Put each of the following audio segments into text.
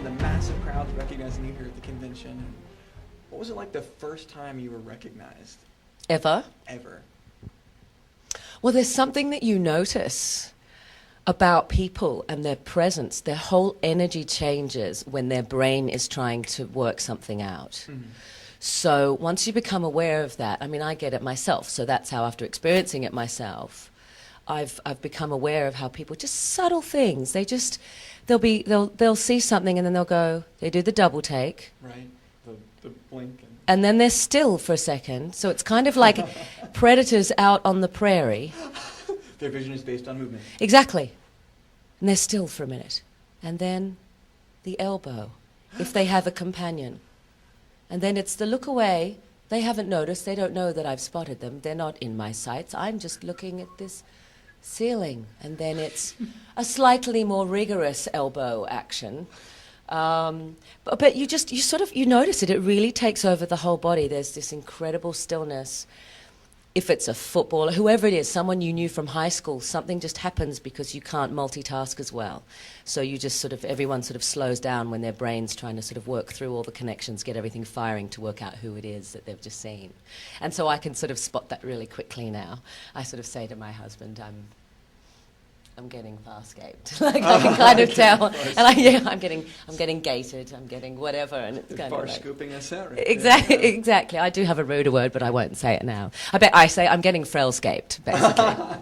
and the massive crowds recognizing you here at the convention. And what was it like the first time you were recognized? Ever? Ever. Well, there's something that you notice about people and their presence. Their whole energy changes when their brain is trying to work something out. Mm-hmm. So once you become aware of that, I mean, I get it myself, so that's how, after experiencing it myself, I've become aware of how people, just subtle things, they'll see something and then they'll go, they do the double take. Right, the blink. And then they're still for a second, so it's kind of like predators out on the prairie. Their vision is based on movement. Exactly. And they're still for a minute. And then the elbow, if they have a companion. And then it's the look away. They haven't noticed. They don't know that I've spotted them. They're not in my sights. I'm just looking at this ceiling. And then it's a slightly more rigorous elbow action. But you notice it. It really takes over the whole body. There's this incredible stillness. If it's a footballer, whoever it is, someone you knew from high school, something just happens because you can't multitask as well. So you just everyone slows down when their brain's trying to work through all the connections, get everything firing to work out who it is that they've just seen. And so I can spot that really quickly now. I say to my husband, I'm getting farscaped. I can kind of tell. And I'm getting gated, I'm getting whatever, and it's kind of scooping us out, right? Exactly. I do have a ruder word, but I won't say it now. I say I'm getting frelscaped, basically.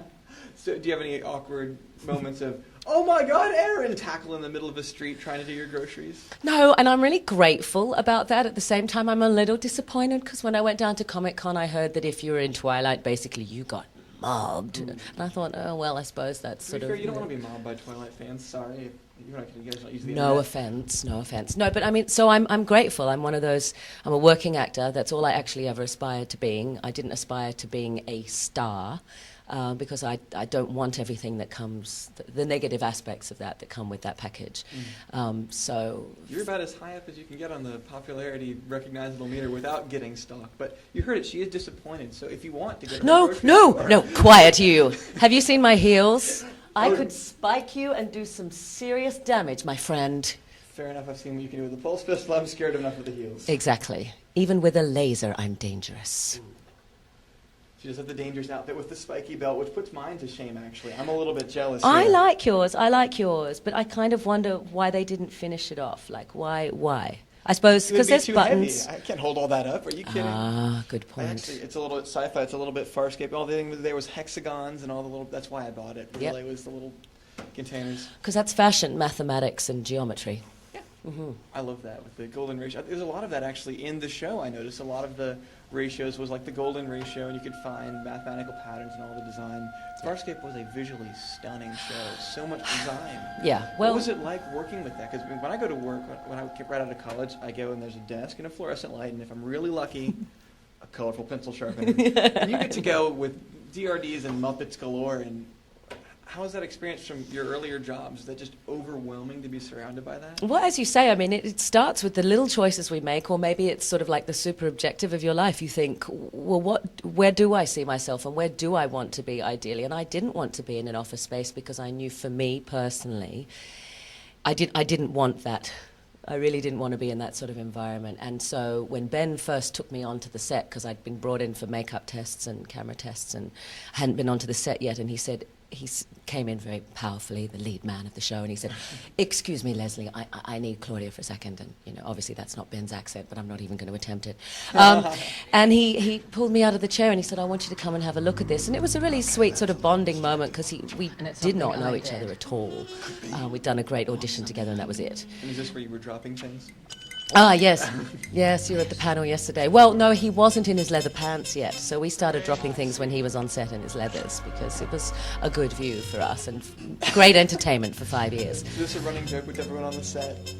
So do you have any awkward moments of, oh my God, Erin, tackle in the middle of a street trying to do your groceries? No, and I'm really grateful about that. At the same time, I'm a little disappointed because when I went down to Comic-Con, I heard that if you were in Twilight, basically you got mobbed. And I thought, oh, well, I suppose that's to be fair, you don't want to be mobbed by Twilight fans. Sorry. You guys don't use the No offense. No, but I mean, so I'm grateful. I'm one of those, I'm a working actor. That's all I actually ever aspired to being. I didn't aspire to being a star because I don't want everything that comes, the negative aspects of that come with that package. So you're about as high up as you can get on the popularity recognizable meter without getting stalked. But you heard it, she is disappointed. So if you want to get No, quiet you. Have you seen my heels? I could spike you and do some serious damage, my friend. Fair enough, I've seen what you can do with the pulse pistol. I'm scared enough of the heels. Exactly. Even with a laser, I'm dangerous. Ooh. She does have the dangerous outfit with the spiky belt, which puts mine to shame, actually. I'm a little bit jealous I like yours, but I kind of wonder why they didn't finish it off. Like, why? I suppose because there's buttons. Heavy. I can't hold all that up. Are you kidding? Ah, good point. Actually, it's a little bit sci-fi. It's a little bit Farscape. All the thing there was hexagons and all the little. That's why I bought it. Really, was the little containers. Because that's fashion, mathematics, and geometry. Yeah. Mm-hmm. I love that with the golden ratio. There's a lot of that actually in the show. I noticed a lot of the ratios was like the golden ratio, and you could find mathematical patterns and all the design. Farscape was a visually stunning show. So much design. Yeah. Well, what was it like working with that? Because when I go to work, when I get right out of college, I go and there's a desk and a fluorescent light, and if I'm really lucky, a colorful pencil sharpener. And you get to go with DRDs and Muppets galore. And how was that experience from your earlier jobs? Is that just overwhelming to be surrounded by that? Well, as you say, I mean, it starts with the little choices we make, or maybe it's like the super objective of your life. You think, well, where do I see myself, and where do I want to be ideally? And I didn't want to be in an office space because I knew, for me personally, I didn't want that. I really didn't want to be in that sort of environment. And so when Ben first took me onto the set, because I'd been brought in for makeup tests and camera tests and I hadn't been onto the set yet, and he said, came in very powerfully, the lead man of the show, and he said, excuse me, Leslie, I need Claudia for a second. And, obviously that's not Ben's accent, but I'm not even going to attempt it. And he pulled me out of the chair and he said, I want you to come and have a look at this. And it was a really sweet sort of bonding moment because we did not know each other at all. We'd done a great audition together and that was it. And is this where you were dropping things? Ah, yes. Yes, you were at the panel yesterday. Well, no, he wasn't in his leather pants yet, so we started dropping things when he was on set in his leathers because it was a good view for us and great entertainment for 5 years. Is this a running joke with everyone on the set?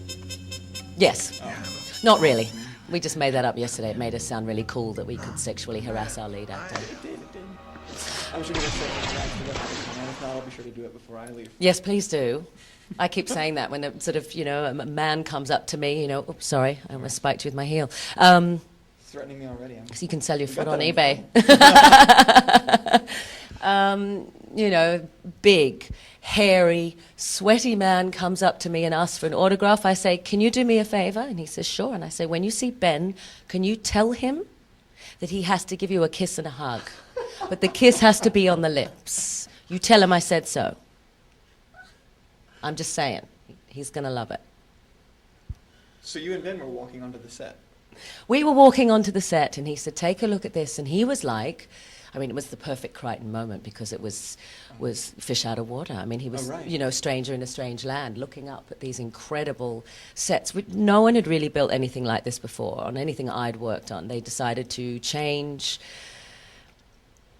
Yes. Oh. Not really. We just made that up yesterday. It made us sound really cool that we could sexually harass our lead actor. It did. I'm sure we're going to sexually harass the rest of the time. If not, I'll be sure to do it before I leave. Yes, please do. I keep saying that when a man comes up to me, oops, sorry, I almost spiked you with my heel. Threatening me already. So you can sell your foot on eBay. big, hairy, sweaty man comes up to me and asks for an autograph. I say, "Can you do me a favor?" And he says, "Sure." And I say, "When you see Ben, can you tell him that he has to give you a kiss and a hug? But the kiss has to be on the lips. You tell him I said so." I'm just saying. He's going to love it. So you and Ben were walking onto the set. We were walking onto the set, and he said, "Take a look at this." And he was like, it was the perfect Crichton moment because it was fish out of water. I mean, he was, stranger in a strange land, looking up at these incredible sets. No one had really built anything like this before, on anything I'd worked on. They decided to change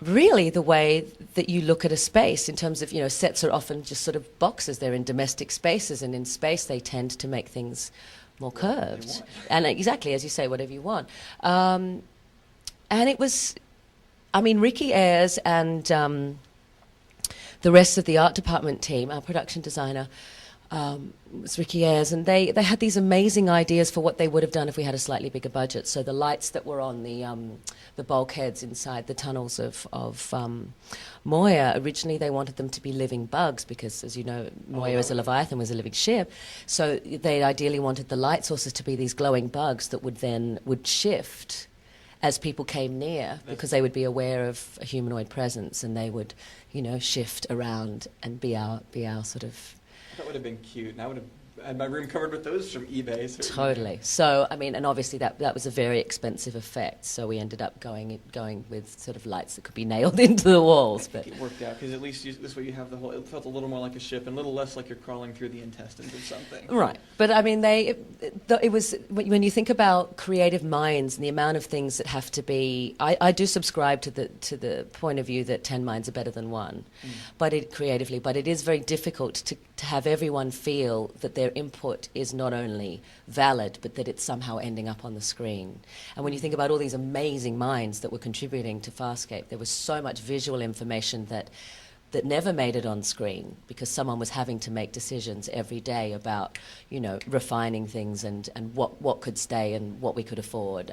really the way that you look at a space in terms of, sets are often just sort of boxes. They're in domestic spaces, and in space they tend to make things more curved. And exactly, as you say, whatever you want. And it was, Ricky Ayres and the rest of the art department team, our production designer, was Ricky Ayres, and they had these amazing ideas for what they would have done if we had a slightly bigger budget. So the lights that were on the bulkheads inside the tunnels of Moya, originally they wanted them to be living bugs because, as you know, Moya as a Leviathan was a living ship. So they ideally wanted the light sources to be these glowing bugs that would shift as people came near, because they would be aware of a humanoid presence, and they would, shift around and be our sort of. That would have been cute, and I would have had my room covered with those from eBay. So totally. So, and obviously that was a very expensive effect, so we ended up going with sort of lights that could be nailed into the walls. But it worked out, because at least this way you have the whole, it felt a little more like a ship and a little less like you're crawling through the intestines of something. Right. But, it was, when you think about creative minds and the amount of things that have to be, I do subscribe to the point of view that 10 minds are better than one, but it is very difficult to have everyone feel that their input is not only valid, but that it's somehow ending up on the screen. And when you think about all these amazing minds that were contributing to Farscape, there was so much visual information that never made it on screen because someone was having to make decisions every day about, refining things and what could stay and what we could afford.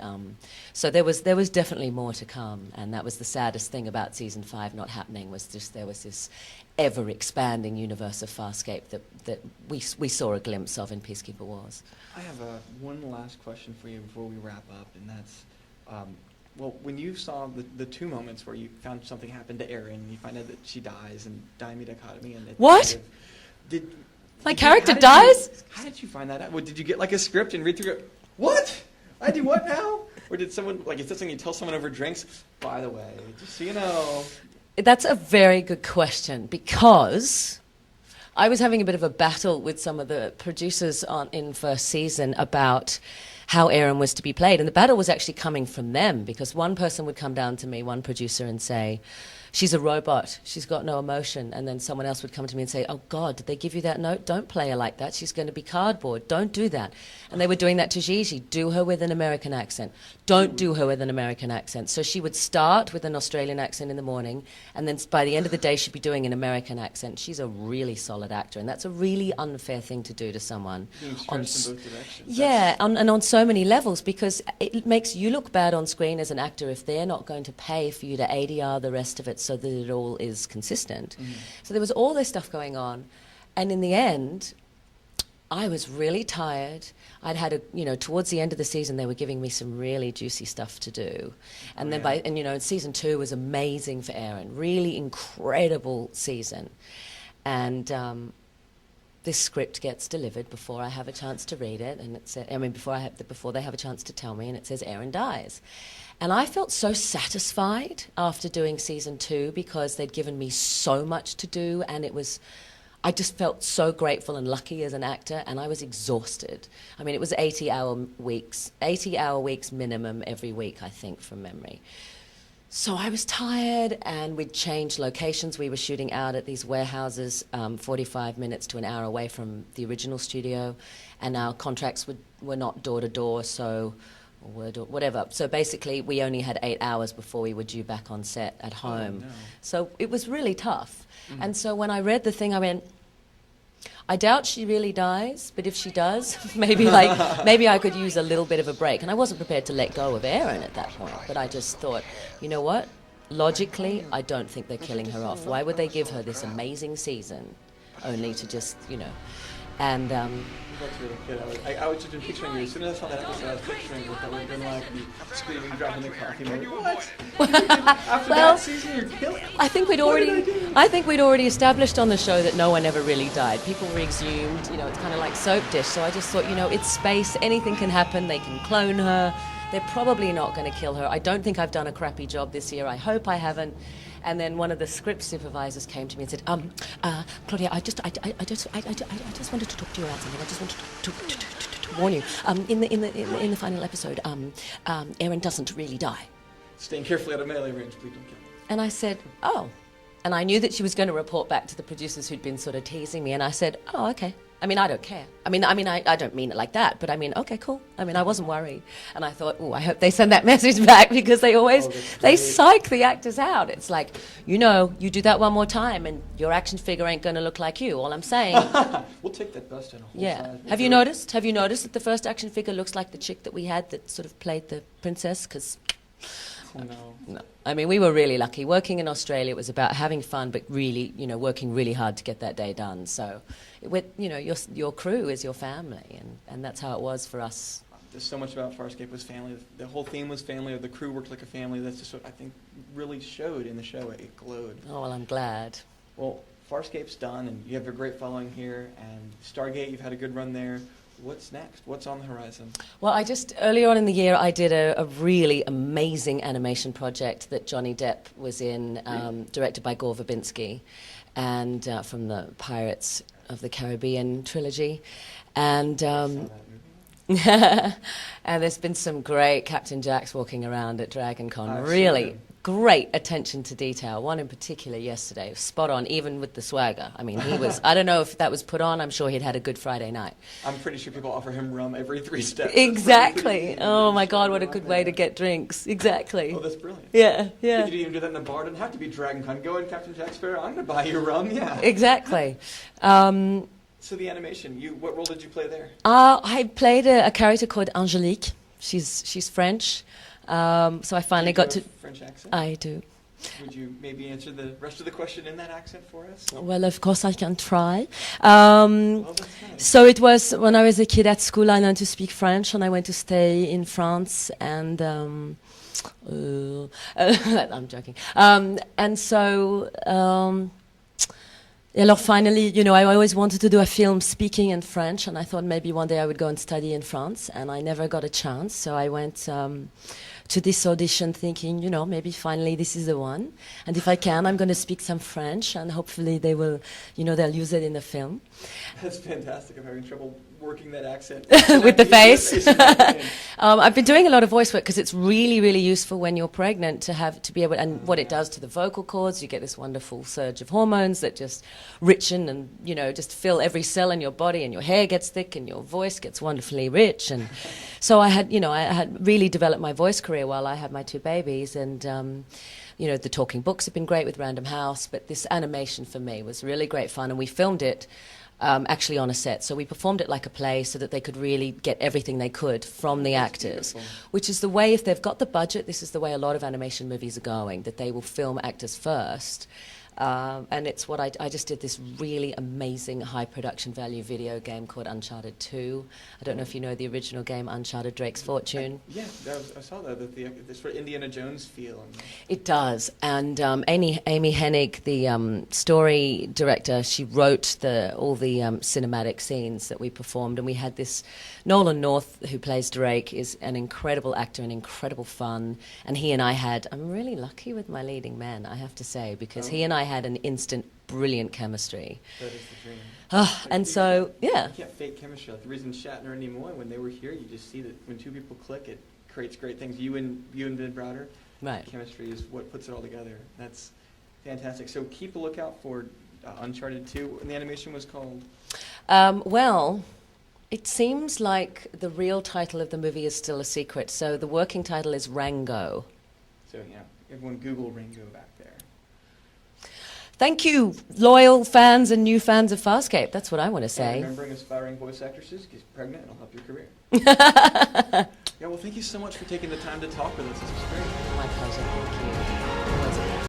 So there was definitely more to come, and that was the saddest thing about season 5 not happening, was just there was this ever-expanding universe of Farscape that we saw a glimpse of in Peacekeeper Wars. I have one last question for you before we wrap up, and that's, when you saw the two moments where you found something happened to Erin, you find out that she dies in Diamond Dichotomy, and what? My character dies? How did you find that out? Did you get like a script and read through it? What? I do what now? Or did someone, is that something you tell someone over drinks? By the way, just so you know. That's a very good question, because I was having a bit of a battle with some of the producers in first season about how Erin was to be played. And the battle was actually coming from them, because one person would come down to me, one producer, and say, "She's a robot. She's got no emotion." And then someone else would come to me and say, "Oh, God, did they give you that note? Don't play her like that. She's going to be cardboard. Don't do that." And they were doing that to Gigi. Do her with an American accent. Don't do her with an American accent. So she would start with an Australian accent in the morning, and then by the end of the day, she'd be doing an American accent. She's a really solid actor, and that's a really unfair thing to do to someone. Being stretched in both directions. Yeah, and on so many levels, because it makes you look bad on screen as an actor if they're not going to pay for you to ADR the rest of it so that it all is consistent. So there was all this stuff going on, and in the end, I was really tired. I'd had towards the end of the season, they were giving me some really juicy stuff to do, and season 2 was amazing for Erin, really incredible season, and this script gets delivered before I have a chance to read it, and before they have a chance to tell me, and it says Erin dies. And I felt so satisfied after doing season 2 because they'd given me so much to do, and I just felt so grateful and lucky as an actor, and I was exhausted. I mean, it was 80-hour weeks minimum every week, I think, from memory. So I was tired, and we'd changed locations. We were shooting out at these warehouses 45 minutes to an hour away from the original studio, and our contracts were not door-to-door, so whatever. So basically, we only had 8 hours before we were due back on set at home. Oh, no. So it was really tough. Mm-hmm. And so when I read the thing, I went, I doubt she really dies, but if she does, maybe I could use a little bit of a break. And I wasn't prepared to let go of Erin at that point, but I just thought, you know what? logically, I don't think they're killing her off. Why would they give her this amazing season only to just, and That's really good. I was just picturing you. As soon as I saw that episode, I was picturing what that would have been like, the screaming, dropping the coffee. What? After Well, that season, you're killing. I think we'd already established on the show that no one ever really died. People were exhumed, it's kind of like soap dish. So I just thought, it's space, anything can happen. They can clone her. They're probably not going to kill her. I don't think I've done a crappy job this year. I hope I haven't. And then one of the script supervisors came to me and said, Claudia, I just wanted to talk to you about something. I just wanted to warn you. In the final episode, Erin doesn't really die. Staying carefully out of melee range, please don't kill me. And I said, oh. And I knew that she was going to report back to the producers who'd been sort of teasing me. And I said, oh, okay. I don't care. I don't mean it like that, but okay, cool. I wasn't worried. And I thought, I hope they send that message back, because they always, they psych the actors out. It's like, you do that one more time and your action figure ain't going to look like you. All I'm saying. We'll take that bust in a whole Yeah. size. Have you noticed that the first action figure looks like the chick that we had that sort of played the princess? Because... Oh, no. We were really lucky. Working in Australia, it was about having fun, but really, working really hard to get that day done. So, your crew is your family, and that's how it was for us. There's so much about Farscape was family. The whole theme was family. The crew worked like a family. That's just what I think really showed in the show. It glowed. Oh, well, I'm glad. Well, Farscape's done, and you have a great following here. And Stargate, you've had a good run there. What's next? What's on the horizon? Well, earlier on in the year, I did a really amazing animation project that Johnny Depp was in, directed by Gore Verbinski, and from the Pirates of the Caribbean trilogy. And I saw that movie. and there's been some great Captain Jacks walking around at Dragon Con. I've Really seen them. great attention to detail. One in particular yesterday, spot on, even with the swagger. He was, I don't know if that was put on, I'm sure he'd had a good Friday night. I'm pretty sure people offer him rum every 3 steps. Exactly. Oh my God, what a good way to get drinks. Exactly. Oh, that's brilliant. Yeah. If you even do that in a bar, it doesn't have to be Dragon Con. Go in Captain Jack Sparrow, I'm going to buy you rum, yeah. Exactly. So the animation, what role did you play there? I played a character called Angélique. She's French. So I finally got to... French accent? I do. Would you maybe answer the rest of the question in that accent for us? Well, of course I can try. Well, that's nice. So it was when I was a kid at school, I learned to speak French, and I went to stay in France, and I'm joking. And so, finally, I always wanted to do a film speaking in French, and I thought maybe one day I would go and study in France, and I never got a chance. So I went to this audition thinking, maybe finally this is the one. And if I can, I'm going to speak some French, and hopefully they will, they'll use it in the film. That's fantastic. I'm having trouble working that accent. With the face. I've been doing a lot of voice work because it's really, really useful when you're pregnant to be able, and what it does to the vocal cords, you get this wonderful surge of hormones that just richen and, just fill every cell in your body, and your hair gets thick and your voice gets wonderfully rich. And so I had really developed my voice career while I had my 2 babies, and the talking books have been great with Random House, but this animation for me was really great fun, and we filmed it actually on a set. So we performed it like a play so that they could really get everything they could from the actors, which is the way, if they've got the budget, this is the way a lot of animation movies are going, that they will film actors first. And it's what I just did this really amazing high production value video game called Uncharted 2. I don't know if you know the original game Uncharted Drake's Fortune. I saw that this sort of Indiana Jones feel. It does. And Amy Hennig, the story director, she wrote all the cinematic scenes that we performed, and we had this Nolan North, who plays Drake, is an incredible actor and incredible fun. And he and I I'm really lucky with my leading man, I have to say, because he and I had an instant brilliant chemistry. That is the dream. And so, yeah. You can't fake chemistry. Like the reason Shatner and Nimoy, when they were here, you just see that when 2 people click, it creates great things. You and Ben Browder, right. Chemistry is what puts it all together. That's fantastic. So keep a lookout for Uncharted 2. And the animation was called? Well, it seems like the real title of the movie is still a secret. So the working title is Rango. So, yeah, everyone Google Rango back there. Thank you, loyal fans and new fans of Farscape. That's what I want to say. And remembering aspiring voice actresses, get pregnant, it'll help your career. Yeah, well, thank you so much for taking the time to talk with us. This was great. My pleasure. Thank you.